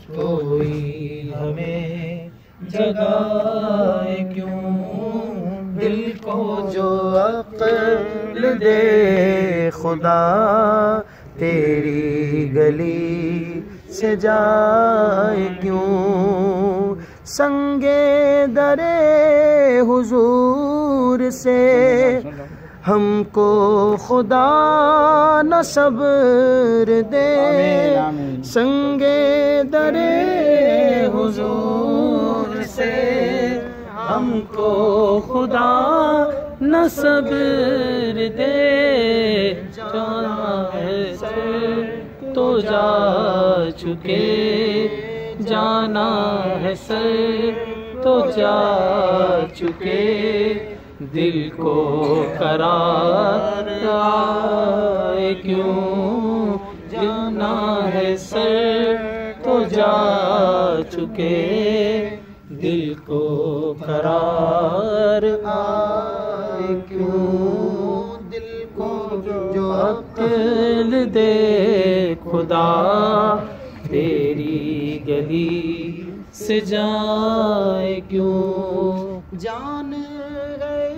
کوئی ہمیں جگائے کیوں، دل کو جو عقل دے خدا تیری گلی سے جائے کیوں، سنگے درے حضور سے ہم کو خدا نہ صبر دے، سنگے درے حضور سے ہم کو خدا نہ صبر دے، جانا ہے سر تو جا چکے، جانا ہے سر تو جا چکے، دل کو قرار آئے کیوں، جانا ہے سر تو جا چکے، دل کو قرار آئے کیوں، دل کو جو عقل دے خدا تیری گلی سے جائے کیوں، جان گئے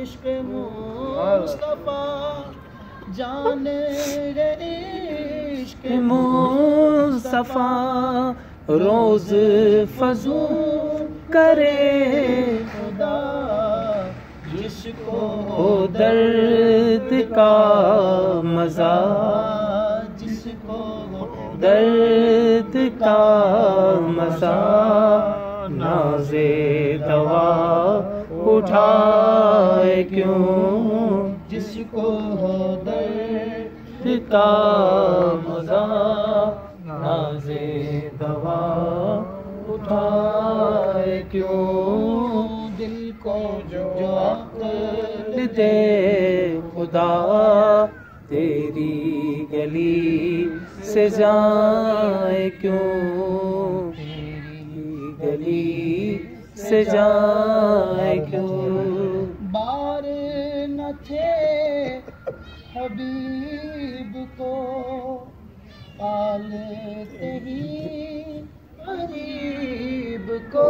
عشق مصطفیٰ، جان گئے عشق مصطفیٰ، روز فضو کرے خدا، جس کو درد کا مزہ، جس کو درد کا مزہ، ناز دوا اٹھائے کیوں، جس کو درد کا مزہ، ناز دوا اٹھائے کیوں، دل کو جو عقل دے خدا تیری گلی سے جائے کیوں، تیری گلی سے جائے کیوں، بار نہ تھے حبیب کو پالتے ہی غریب کو،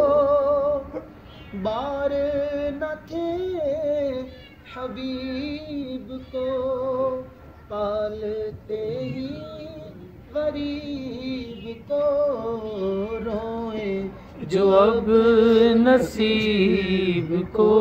بار نہ تھے حبیب کو پالتے ہی غریب کو، روئے جو اب نصیب کو